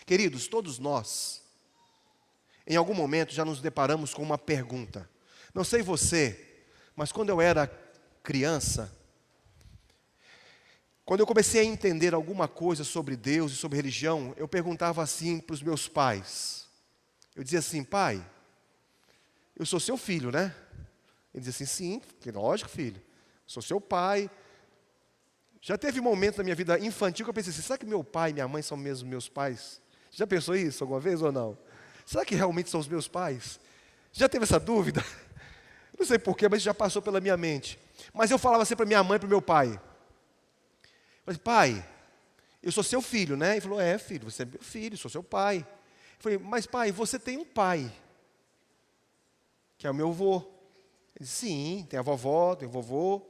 Queridos, todos nós, em algum momento já nos deparamos com uma pergunta. Não sei você, mas quando eu era criança, quando eu comecei a entender alguma coisa sobre Deus e sobre religião, eu perguntava assim para os meus pais. Eu dizia assim: pai, eu sou seu filho, né? Ele dizia assim: sim, lógico, filho, sou seu pai. Já teve momentos na minha vida infantil que eu pensei assim: será que meu pai e minha mãe são mesmo meus pais? Já pensou isso alguma vez ou não? Será que realmente são os meus pais? Já teve essa dúvida? Não sei porquê, mas já passou pela minha mente. Mas eu falava assim para minha mãe e para o meu pai. Eu falei: pai, eu sou seu filho, né? Ele falou: é, filho, você é meu filho, sou seu pai. Eu falei: mas pai, você tem um pai, que é o meu avô. Ele disse: sim, tem a vovó, tem o vovô.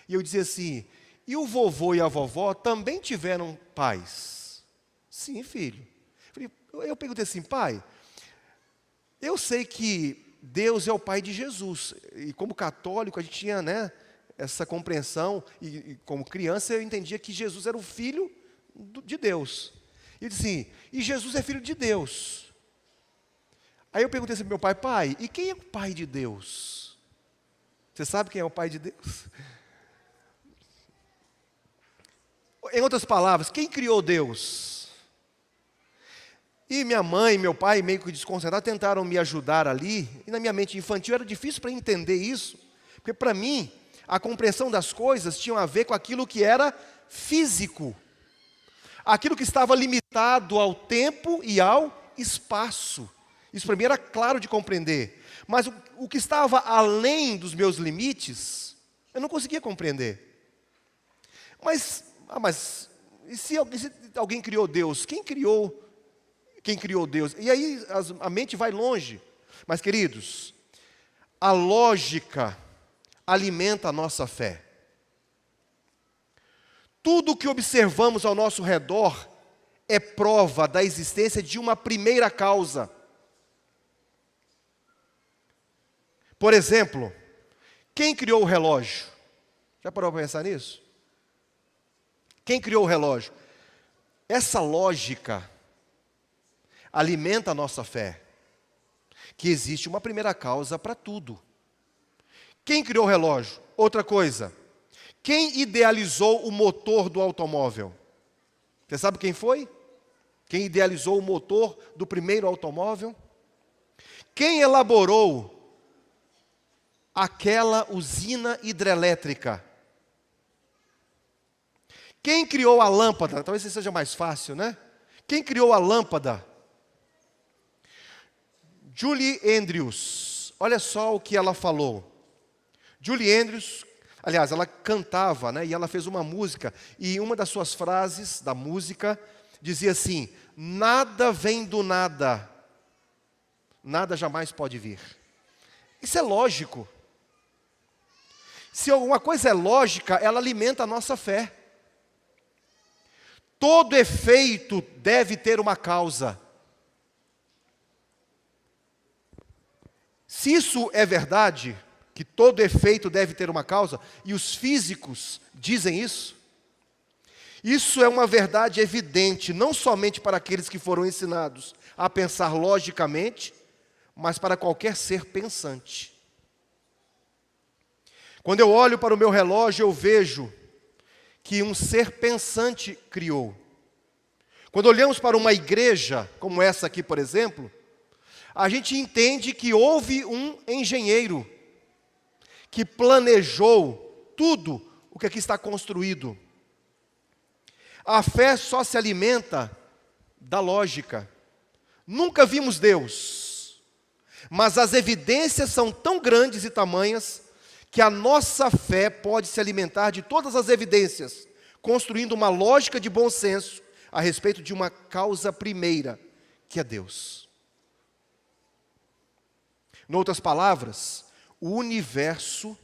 E eu dizia assim: e o vovô e a vovó também tiveram pais? Sim, filho. Eu perguntei assim: pai, eu sei que Deus é o pai de Jesus, e como católico a gente tinha, né, essa compreensão, e como criança eu entendia que Jesus era o filho de Deus. E eu disse assim: e Jesus é filho de Deus. Aí eu perguntei assim para meu pai: pai, e quem é o pai de Deus? Você sabe quem é o pai de Deus? Em outras palavras, quem criou Deus? E minha mãe e meu pai, meio que desconcertados, tentaram me ajudar ali. E na minha mente infantil era difícil para entender isso. Porque para mim, a compreensão das coisas tinha a ver com aquilo que era físico. Aquilo que estava limitado ao tempo e ao espaço. Isso para mim era claro de compreender. Mas o que estava além dos meus limites, eu não conseguia compreender. Mas e se alguém criou Deus? Quem criou Deus? E aí a mente vai longe. Mas, queridos, a lógica alimenta a nossa fé. Tudo o que observamos ao nosso redor é prova da existência de uma primeira causa. Por exemplo, quem criou o relógio? Já parou para pensar nisso? Quem criou o relógio? Essa lógica alimenta a nossa fé, que existe uma primeira causa para tudo. Quem criou o relógio? Outra coisa, quem idealizou o motor do automóvel? Você sabe quem foi? Quem idealizou o motor do primeiro automóvel? Quem elaborou aquela usina hidrelétrica? Quem criou a lâmpada? Talvez isso seja mais fácil, né? Quem criou a lâmpada? Julie Andrews. Olha só o que ela falou. Julie Andrews, aliás, ela cantava, né? E ela fez uma música. E uma das suas frases da música dizia assim: nada vem do nada, nada jamais pode vir. Isso é lógico. Se alguma coisa é lógica, ela alimenta a nossa fé. Todo efeito deve ter uma causa. Se isso é verdade, que todo efeito deve ter uma causa, e os físicos dizem isso, isso é uma verdade evidente, não somente para aqueles que foram ensinados a pensar logicamente, mas para qualquer ser pensante. Quando eu olho para o meu relógio, eu vejo que um ser pensante criou. Quando olhamos para uma igreja, como essa aqui, por exemplo, a gente entende que houve um engenheiro que planejou tudo o que aqui está construído. A fé só se alimenta da lógica. Nunca vimos Deus, mas as evidências são tão grandes e tamanhas que a nossa fé pode se alimentar de todas as evidências, construindo uma lógica de bom senso a respeito de uma causa primeira, que é Deus. Em outras palavras, o universo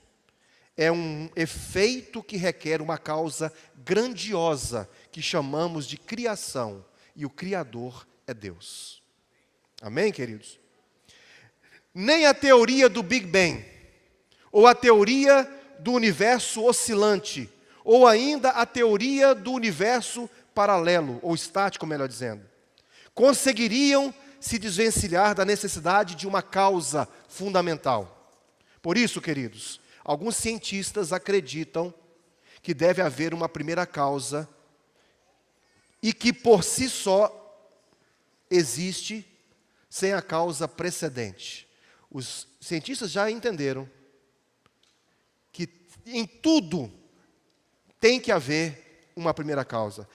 é um efeito que requer uma causa grandiosa, que chamamos de criação, e o Criador é Deus. Amém, queridos? Nem a teoria do Big Bang, ou a teoria do universo oscilante, ou ainda a teoria do universo paralelo, ou estático, melhor dizendo, conseguiriam se desvencilhar da necessidade de uma causa fundamental. Por isso, queridos, alguns cientistas acreditam que deve haver uma primeira causa e que por si só existe sem a causa precedente. Os cientistas já entenderam que em tudo tem que haver uma primeira causa.